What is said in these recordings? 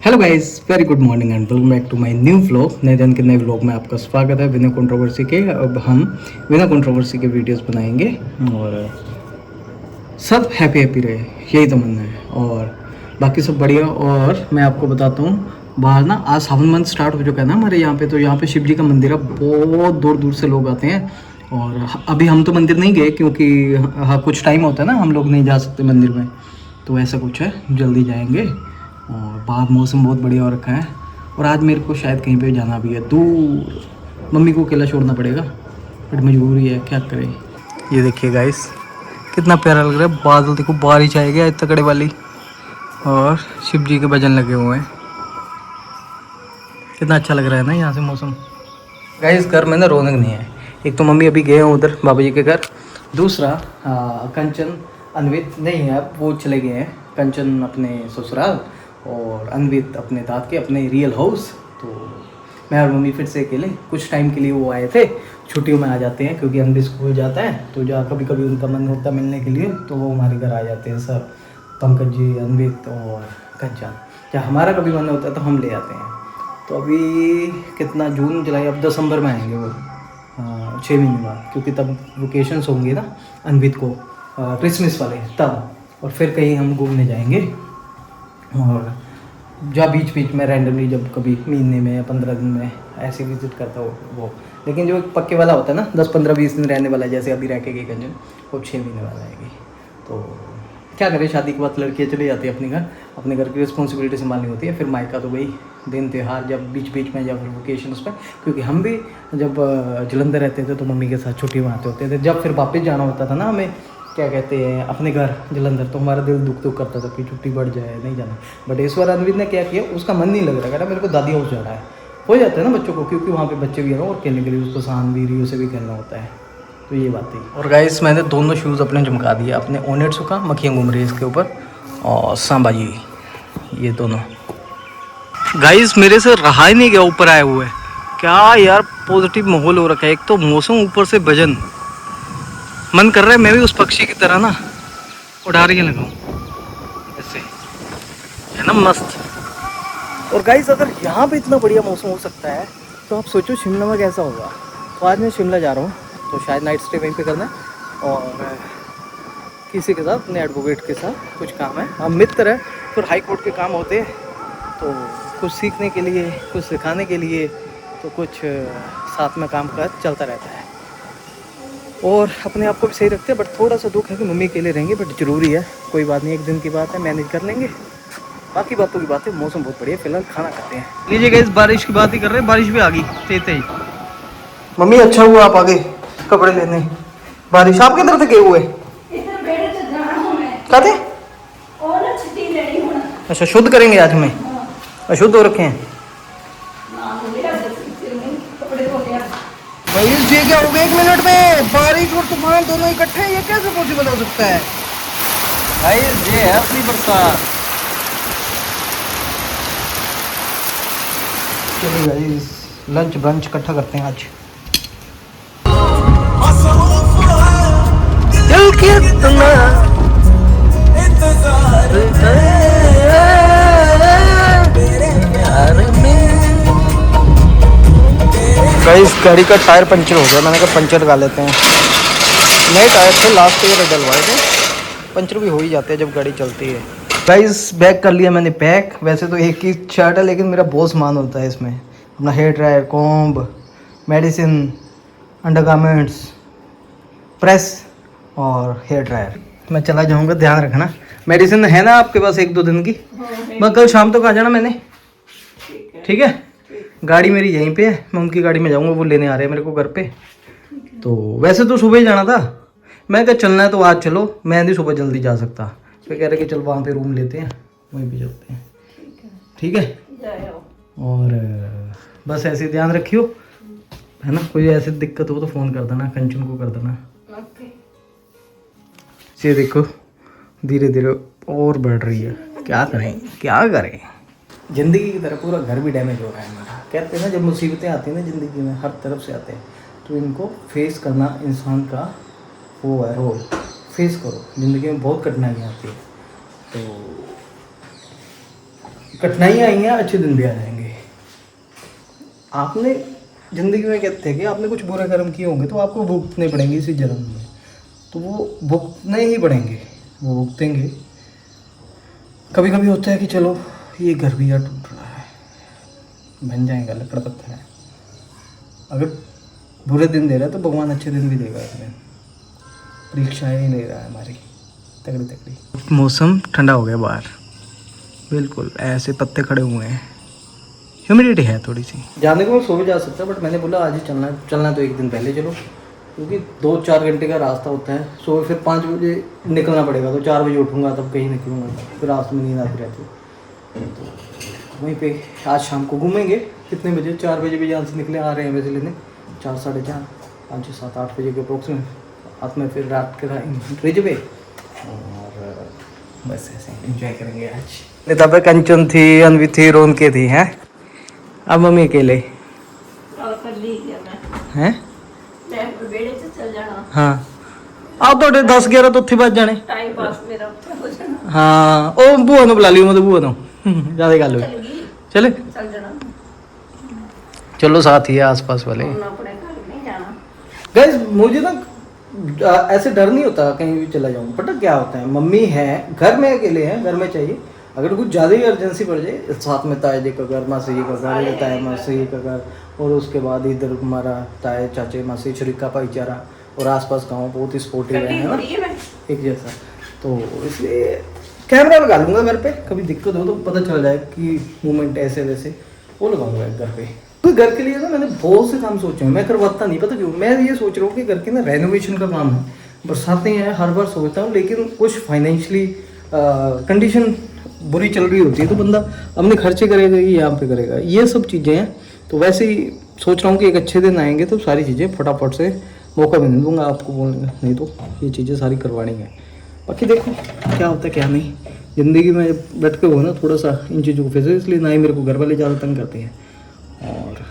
Hello guys, very good morning and welcome back to my new vlog. नए दिन के नए व्लॉग में आपका स्वागत है बिना कंट्रोवर्सी के। अब हम बिना कंट्रोवर्सी के वीडियोस बनाएंगे और सब हैप्पी हैप्पी रहे, यही तमन्ना है। और बाकी सब बढ़िया। और मैं आपको बताता हूँ, बाहर ना आज सावन मंथ स्टार्ट हो चुका है ना हमारे यहाँ पे। तो यहाँ पे शिव जी का मंदिर है, बहुत दूर दूर से लोग आते हैं। और अभी हम तो मंदिर नहीं गए क्योंकि हाँ कुछ टाइम होता है ना, हम लोग नहीं जा सकते मंदिर में। तो ऐसा कुछ है, जल्दी जाएंगे। और बाहर मौसम बहुत बढ़िया हो रखा है। और आज मेरे को शायद कहीं पे जाना भी है दूर, मम्मी को अकेला छोड़ना पड़ेगा, बट मजबूरी है, क्या करें। ये देखिए गाइस, कितना प्यारा लग रहा है। बादल देखो, बारिश आएगी आज तकड़े वाली। और शिव जी के भजन लगे हुए हैं, कितना अच्छा लग रहा है ना यहाँ से मौसम। गाइस घर में ना रौनक नहीं है। एक तो मम्मी अभी गए हैं उधर बाबा जी के घर, दूसरा कंचन अन्वित नहीं है, अब वो चले गए हैं। कंचन अपने ससुराल और अन्वित अपने दाद के अपने रियल हाउस। तो मैं और मम्मी फिर से अकेले, कुछ टाइम के लिए वो आए थे। छुट्टियों में आ जाते हैं क्योंकि अन्वित स्कूल जाता है, तो जहाँ कभी कभी उनका मन होता है मिलने के लिए तो वो हमारे घर आ जाते हैं सब, पंकज जी, अन्वित और कंचन। जहाँ हमारा कभी मन होता है तो हम ले आते हैं। तो अभी कितना, जून जुलाई, अब दिसंबर में आएंगे वो, 6 महीने बाद, क्योंकि तब वेकेशंस होंगे ना अन्वित को, क्रिसमस वाले तब। और फिर कहीं हम घूमने जाएंगे। और जब बीच बीच में रैंडमली जब कभी महीने में या 15 दिन में ऐसे विजिट करता हो वो। लेकिन जो पक्के वाला होता है ना, 10 15 20 दिन रहने वाला, जैसे अभी रह के गई कंजन, वो 6 महीने बाद आएगी। तो क्या करें, शादी के बाद लड़कियाँ चली जाती है अपने घर की रिस्पॉन्सिबिलिटी संभालनी होती है। फिर मायका तो वही दिन त्यौहार जब बीच बीच में या फिर वोकेशन पर, क्योंकि हम भी जब जलंधर रहते थे तो मम्मी के साथ छुट्टी में आते होते थे। जब फिर वापस जाना होता था ना हमें, क्या कहते हैं, अपने घर जलंधर, तो हमारा दिल दुख करता था कि छुट्टी बढ़ जाए, नहीं जाना। बट इस बार अनविद ने क्या किया, उसका मन नहीं लग रहा, कहता मेरे को दादी हाउस जाना है। हो जाता है ना बच्चों को, क्योंकि वहाँ पे बच्चे भी हैं और खेलने के लिए उसको शान रियो से भी खेलना होता है। तो ये बात थी। और गाइस मैंने दोनों शूज़ अपने चमका दिए, अपने ओनेट्सू का, मक्खियाँ घूम रही है इसके ऊपर, और सांबा जी, ये दोनों। गाइस मेरे से रहा ही नहीं गया, ऊपर आए हुए। क्या यार पॉजिटिव माहौल हो रखा है। एक तो मौसम, ऊपर से भजन, मन कर रहा है मैं भी उस पक्षी की तरह ना उड़ा रही लगाऊं ऐसे, है ना मस्त। और गाइस अगर यहाँ पे इतना बढ़िया मौसम हो सकता है तो आप सोचो शिमला में कैसा होगा। तो आज मैं शिमला जा रहा हूँ, तो शायद नाइट स्टे वहीं पे करना है। और किसी के साथ, अपने एडवोकेट के साथ कुछ काम है। हम मित्र हैं, फिर हाई कोर्ट के काम होते हैं, तो कुछ सीखने के लिए, कुछ सिखाने के लिए, तो कुछ साथ में काम काज चलता रहता है। और अपने आप को भी सही रखते हैं। बट थोड़ा सा दुख है कि मम्मी अकेले रहेंगे, बट ज़रूरी है, कोई बात नहीं, एक दिन की बात है, मैनेज कर लेंगे। बाकी बातों की बात है, मौसम बहुत बढ़िया। फिलहाल खाना खाते हैं। लीजिएगा, इस बारिश की बात ही कर रहे हैं, बारिश भी आ गई तेज तेज। मम्मी अच्छा हुआ आप आ गए कपड़े लेने। बारिश आप किधर से गए हुए कहते? अच्छा शुद्ध करेंगे आज हमें, अशुद्ध हो रखे हैं भाई। ये क्या हो गया 1 मिनट में, बारिश और तूफान दोनों इकट्ठे, ये कैसे पॉसिबल हो सकता है भाई? ये है असली बरसात। चलिए भाई, लंच ब्रंच इकट्ठा करते हैं आज। दिल कितना गाइस गाड़ी का टायर पंचर हो गया, मैंने कहा पंचर लगा लेते हैं। नए टायर थे, लास्ट ईयर डलवाए थे। पंचर भी हो ही जाते हैं जब गाड़ी चलती है। गाइस बैग कर लिया मैंने पैक। वैसे तो एक ही शर्ट है, लेकिन मेरा बहुत सामान होता है इसमें, अपना hair dryer, comb, medicine, undergarments, press और हेयर ड्रायर। मैं चला जाऊंगा, ध्यान रखना। मेडिसिन है ना आपके पास 1 2 दिन की? मैं कल शाम तक आ जाना मैंने, ठीक है? गाड़ी मेरी यहीं पे है, मैं उनकी गाड़ी में जाऊंगा, वो लेने आ रहे हैं मेरे को घर पे। तो वैसे तो सुबह ही जाना था, मैं क्या चलना है तो आज चलो, मैं नहीं सुबह जल्दी जा सकता। फिर कह रहे कि चल वहाँ पे रूम लेते हैं, वहीं पे चलते हैं, ठीक है? और बस ऐसे ध्यान रखियो, है ना? कोई ऐसी दिक्कत हो तो फ़ोन कर देना, कंचन को कर देना। ये देखो धीरे धीरे और बढ़ रही है, क्या करें क्या करें। ज़िंदगी की तरह पूरा घर भी डैमेज हो रहा है हमारा। कहते हैं ना, जब मुसीबतें आती हैं ना ज़िंदगी में, हर तरफ से आते हैं, तो इनको फेस करना इंसान का वो है रोल। फेस करो, ज़िंदगी में बहुत कठिनाइयाँ आती है। तो कठिनाइयाँ आई हैं, अच्छे दिन भी आ जाएंगे। आपने ज़िंदगी में कहते हैं कि आपने कुछ बुरे कर्म किए होंगे तो आपको भुगतने पड़ेंगे इसी जन्म में, तो वो भुगतने ही पड़ेंगे, वो भुगतेंगे। कभी कभी होता है कि चलो ये घर भी यार टूट रहा है, बन जाएगा, लकड़ पत्थर है। अगर बुरे दिन दे रहा है तो भगवान अच्छे दिन भी देगा। एक दिन परीक्षाएँ ही ले रहा है हमारी तगड़ी तगड़ी। मौसम ठंडा हो गया बाहर, बिल्कुल ऐसे पत्ते खड़े हुए हैं, ह्यूमिडिटी है थोड़ी सी। जाने को मैं सो भी जा सकता, बट मैंने बोला आज ही चलना तो एक दिन पहले चलो, क्योंकि 2-4 घंटे का रास्ता होता है। सुबह फिर 5 बजे निकलना पड़ेगा, तो 4 बजे उठूँगा तब कहीं निकलूँगा, फिर रास्ते में नींद आती रहती है। तो वहीं पे आज शाम को घूमेंगे। कितने बजे? 4 बजे भी यहाँ से निकले, आ रहे हैं वैसे लेने 4, 4:30, 5, 6, 7, 8 बजे के अप्रोक्सीमेट। हाथ में फिर रात के ब्रिज पे, और बस ऐसे एंजॉय करेंगे आज। तब कंचन थी, अनवी थी, रोन के थी, हैं अब मम्मी अकेले हैं। हाँ आप तो 10-11 तो उत्थे बज जाने। हाँ ओ बुआ ने बुला लियो, मतलब बुआ तो ज्यादा गल हुई। चले चलो साथ ही है आसपास वाले। गाइस मुझे ना ऐसे डर नहीं होता कहीं भी चला जाऊँ, पता क्या होता है, मम्मी है घर में, अकेले हैं, घर में चाहिए। अगर कुछ ज़्यादा ही अर्जेंसी पड़ जाए, साथ में ताए जी का घर, मासी जी का घर, ताए मासी जी का घर, और उसके बाद इधर हमारा ताए चाचे मासी शरीका भाईचारा, और आसपास गाँव बहुत ही सपोर्टिव है ना, एक जैसा। तो इसलिए कैमरा लगा लूँगा घर पे, कभी दिक्कत हो तो पता चल जाए कि मूवमेंट ऐसे वैसे, वो लगाऊंगा घर पे। तो घर के लिए ना मैंने बहुत से काम सोचे हैं, मैं करवाता नहीं, पता क्यों? मैं ये सोच रहा हूँ कि घर के ना रेनोवेशन का काम है, बरसातें हैं, हर बार सोचता हूँ, लेकिन कुछ फाइनेंशियली कंडीशन बुरी चल रही होती है, तो बंदा अपने खर्चे करेगा कि यहाँ पे करेगा, ये सब चीज़ें हैं। तो वैसे ही सोच रहा हूँ कि एक अच्छे दिन आएंगे तो सारी चीज़ें फटाफट से मौका भी नहीं दूंगा आपको बोलने, नहीं तो ये चीज़ें सारी करवानी है। बाकी देखो क्या होता है क्या नहीं, ज़िंदगी में बैठ के हो ना थोड़ा सा इन चीज़ों को फैसे, इसलिए ना ही मेरे को घर वाले ज़्यादा तंग करते हैं, और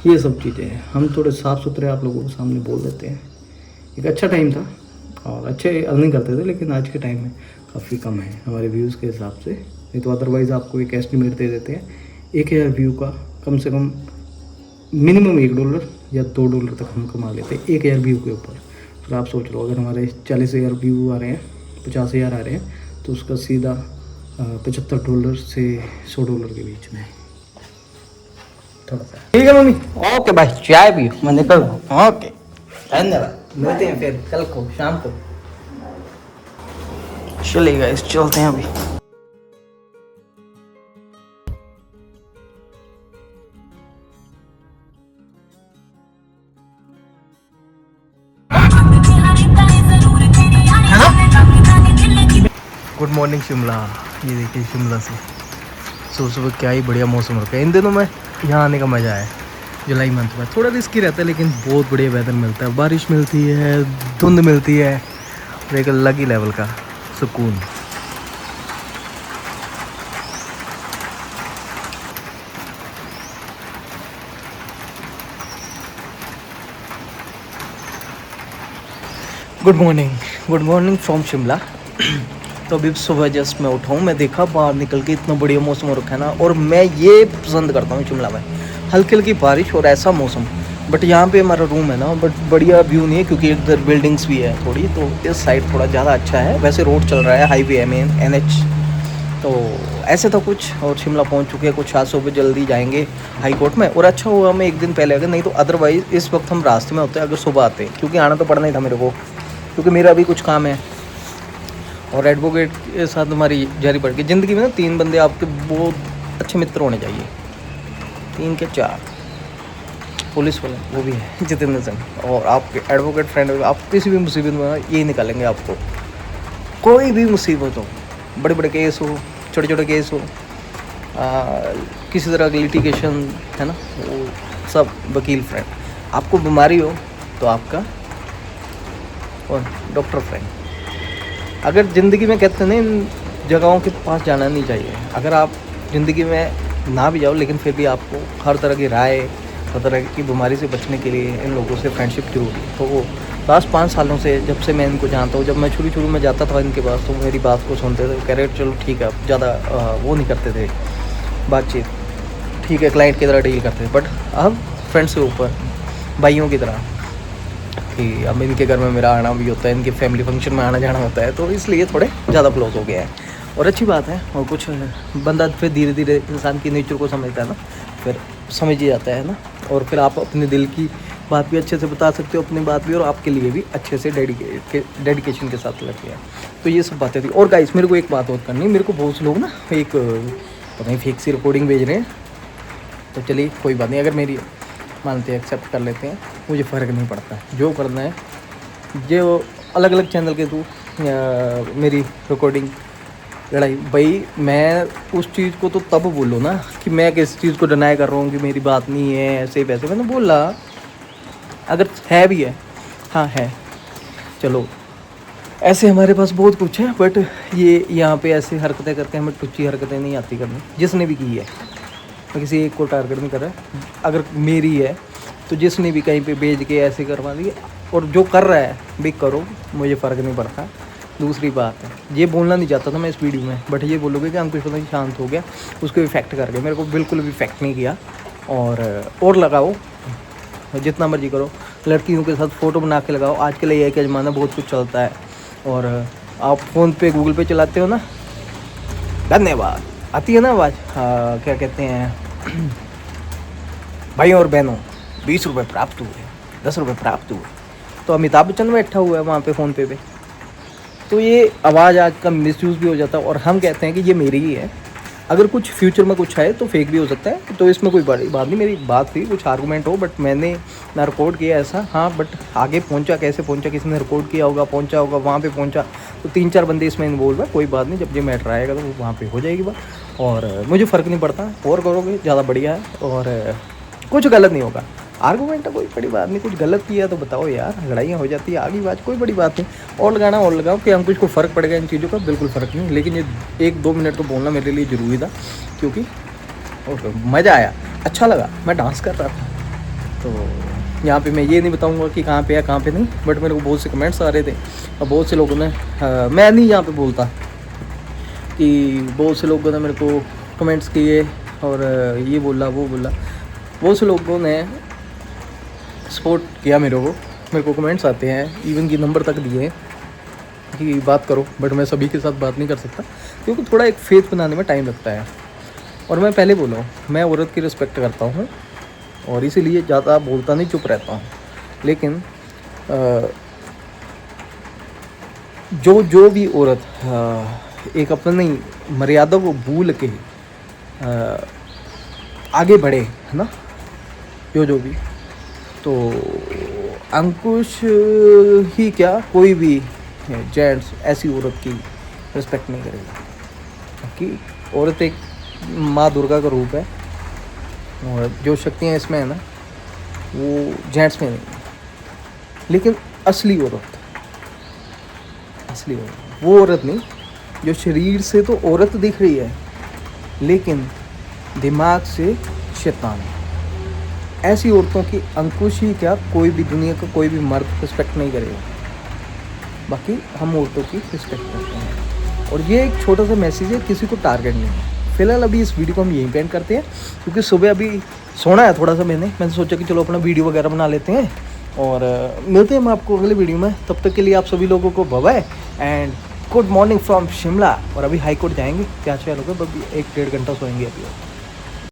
ये सब चीज़ें हैं हम थोड़े साफ़ सुथरे आप लोगों के सामने बोल देते हैं। एक अच्छा टाइम था और अच्छे अर्निंग करते थे, लेकिन आज के टाइम में काफ़ी कम है हमारे व्यूज़ के हिसाब से, नहीं तो अदरवाइज़ आपको एक एस्टिमेट दे देते हैं 1000 व्यू का कम से कम मिनिमम $1 या $2 तक हम कमा लेते हैं 1000 व्यू के ऊपर। फिर आप सोच लो अगर हमारे 40,000 व्यू आ रहे हैं, 50,000 आ रहे हैं, तो उसका सीधा $75 से $100 के बीच में थोड़ा सा। ठीक है मम्मी, ओके भाई, चाय पियो, मैं निकल रहा हूँ। ओके धन्यवाद, मिलते हैं फिर कल को शाम को। चलिए गाइस चलते हैं अभी। गुड मॉर्निंग शिमला, ये देखिए शिमला से सुबह सुबह क्या ही बढ़िया मौसम रखा है। इन दिनों में यहाँ आने का मज़ा है, जुलाई मंथ में थोड़ा रिस्की रहता है, लेकिन बहुत बढ़िया वेदर मिलता है, बारिश मिलती है, धुंध मिलती है, और एक अलग ही लेवल का सुकून। Good morning from Shimla. तो अभी सुबह जस्ट मैं उठा हूँ, मैं देखा बाहर निकल के इतना बढ़िया मौसम हो रखा है ना, और मैं ये पसंद करता हूँ शिमला में हल्की हल्की बारिश और ऐसा मौसम। बट यहाँ पे हमारा रूम है ना, बट बढ़िया व्यू नहीं है क्योंकि इधर बिल्डिंग्स भी है थोड़ी, तो इस साइड थोड़ा ज़्यादा अच्छा है। वैसे रोड चल रहा है, हाईवे NH, तो ऐसे तो कुछ। और शिमला पहुँच चुके हैं, कुछ 7 सुबह जल्दी जाएंगे हाई कोर्ट में। और अच्छा हुआ मैं एक दिन पहले अगर, नहीं तो अदरवाइज़ इस वक्त हम रास्ते में होते हैं अगर सुबह आते, क्योंकि आना तो पड़ना ही था मेरे को, क्योंकि मेरा भी कुछ काम है। और एडवोकेट के साथ हमारी जारी पड़ गई। ज़िंदगी में ना 3 बंदे आपके बहुत अच्छे मित्र होने चाहिए, 3 के 4, पुलिस वाले वो भी है जितेंद्र सिंह, और आपके एडवोकेट फ्रेंड। आप किसी भी मुसीबत में यही निकालेंगे आपको, कोई भी मुसीबत हो, बड़े बड़े केस हो, छोटे छोटे केस हो, किसी तरह की लिटिगेशन है ना, वो सब वकील फ्रेंड। आपको बीमारी हो तो आपका और डॉक्टर फ्रेंड। अगर ज़िंदगी में कहते हैं ना इन जगहों के पास जाना नहीं चाहिए। अगर आप ज़िंदगी में ना भी जाओ, लेकिन फिर भी आपको हर तरह की राय, हर तरह की बीमारी से बचने के लिए इन लोगों से फ्रेंडशिप जरूरी है। तो वो लास्ट 5 सालों से जब से मैं इनको जानता हूँ, जब मैं शुरू में जाता था इनके पास, तो मेरी बात को सुनते थे, कह रहे चलो ठीक है, ज़्यादा वो नहीं करते थे, बातचीत, ठीक है क्लाइंट की तरह डील करते हैं, बट अब फ्रेंड्स के ऊपर, भाइयों की तरह, कि अब इनके घर में मेरा आना भी होता है, इनके फैमिली फंक्शन में आना जाना होता है, तो इसलिए थोड़े ज़्यादा क्लोज हो गया है। और अच्छी बात है। और कुछ बंदा फिर धीरे धीरे इंसान की नेचर को समझता है ना, फिर समझ ही जाता है ना, और फिर आप अपने दिल की बात भी अच्छे से बता सकते हो, अपनी बात भी, और आपके लिए भी अच्छे से डेडिकेशन के साथ लगे हैं। तो ये सब बातें थी। और गाइस मेरे को एक बात और करनी है, मेरे को बहुत से लोग ना एक पता नहीं फेक सी रिकॉर्डिंग भेज रहे हैं, तो चलिए कोई बात नहीं, अगर मेरी मानते हैं एक्सेप्ट कर लेते हैं, मुझे फ़र्क नहीं पड़ता, जो करना है जो अलग अलग चैनल के थ्रू मेरी रिकॉर्डिंग लड़ाई, भाई मैं उस चीज़ को तो तब बोलो ना कि मैं किस चीज़ को डिनाई कर रहा हूँ कि मेरी बात नहीं है, ऐसे वैसे मैंने बोला, अगर है भी है, हाँ है, चलो ऐसे हमारे पास बहुत कुछ है, बट ये यहाँ पे ऐसे हरकतें करके हमें टुच्ची हरकतें नहीं आती करनी, जिसने भी की है, मैं किसी एक को टारगेट नहीं कर रहा, अगर मेरी है तो जिसने भी कहीं पे भेज के ऐसे करवा दी, और जो कर रहा है भी करो, मुझे फ़र्क नहीं पड़ता। दूसरी बात है, ये बोलना नहीं चाहता था मैं इस वीडियो में, बट ये बोलोगे कि अंकुश पता नहीं शांत हो गया, उसको इफेक्ट कर गया, मेरे को बिल्कुल भी इफेक्ट नहीं किया। और लगाओ जितना मर्जी करो, लड़कियों के साथ फ़ोटो बना के लगाओ, आजकल ये क्या ज़माना, बहुत कुछ चलता है। और आप फ़ोन पे गूगल पे चलाते हो ना, धन्यवाद आती है ना आवाज़, क्या कहते हैं भाई और बहनों 20 रुपये प्राप्त हुए, 10 रुपये प्राप्त हुए, तो अमिताभ बच्चन बैठा हुआ है वहाँ पे फ़ोन पे तो ये आवाज़ आज का मिसयूज़ भी हो जाता है, और हम कहते हैं कि ये मेरी ही है। अगर कुछ फ्यूचर में कुछ है तो फेक भी हो सकता है, तो इसमें कोई बड़ी बात नहीं। मेरी बात थी, कुछ आर्गूमेंट हो, बट मैंने ना रिकॉर्ड किया ऐसा, हाँ, बट आगे पहुंचा कैसे पहुंचा, किसी ने रिकॉर्ड किया होगा, पहुंचा होगा, वहाँ पे पहुंचा, तो 3-4 बंदे इसमें इन्वॉल्व है, कोई बात नहीं, जब ये मैटर आएगा तो वहाँ पे हो जाएगी बात, और मुझे फ़र्क नहीं पड़ता, और करोगे ज़्यादा बढ़िया है, और कुछ गलत नहीं होगा। आर्गूमेंट है, कोई बड़ी बात नहीं, कुछ गलत किया तो बताओ यार, लड़ाइयाँ हो जाती है, आगे बात, कोई बड़ी बात नहीं। और लगाना और लगाओ कि हम कुछ को फ़र्क पड़ेगा इन चीज़ों का, बिल्कुल फ़र्क नहीं, लेकिन ये 1-2 मिनट तो बोलना मेरे लिए ज़रूरी था, क्योंकि मज़ा आया, अच्छा लगा, मैं डांस कर रहा था। तो यहाँ पे मैं ये नहीं बताऊँगा कि कहाँ पे है कहाँ पे नहीं, बट मेरे को बहुत से कमेंट्स आ रहे थे, और बहुत से लोगों ने मैं नहीं यहाँ पर बोलता कि बहुत से लोगों ने मेरे को कमेंट्स किए, और ये बोला वो बोला, बहुत से लोगों ने सपोर्ट किया मेरे को कमेंट्स आते हैं, इवन की नंबर तक दिए कि बात करो, बट मैं सभी के साथ बात नहीं कर सकता, क्योंकि थोड़ा एक फेथ बनाने में टाइम लगता है। और मैं पहले बोला हूँ, मैं औरत की रिस्पेक्ट करता हूँ, और इसीलिए ज़्यादा बोलता नहीं, चुप रहता हूँ। लेकिन जो भी औरत एक अपनी मर्यादा को भूल के आगे बढ़े, है ना, जो भी, तो अंकुश ही क्या, कोई भी जेंट्स ऐसी औरत की रिस्पेक्ट नहीं करेगा, क्योंकि औरत एक माँ दुर्गा का रूप है, और जो शक्तियाँ इसमें है ना, वो जेंट्स में नहीं है। लेकिन असली औरत वो औरत नहीं जो शरीर से तो औरत दिख रही है, लेकिन दिमाग से शैतान है। ऐसी औरतों की अंकुश ही क्या, कोई भी दुनिया का कोई भी मर्द रिस्पेक्ट नहीं करेगा। बाकी हम औरतों की रिस्पेक्ट करते हैं, और ये एक छोटा सा मैसेज है, किसी को टारगेट नहीं है। फिलहाल अभी इस वीडियो को हम यहीं पेंट करते हैं, क्योंकि सुबह अभी सोना है थोड़ा सा, मैंने सोचा कि चलो अपना वीडियो वगैरह बना लेते हैं, और मिलते हैं हम आपको अगले वीडियो में। तब तक के लिए आप सभी लोगों को bye and good morning from Shimla. और अभी हाई कोर्ट जाएंगे, क्या होगा, बस 1-1.5 घंटा सोएंगे अभी।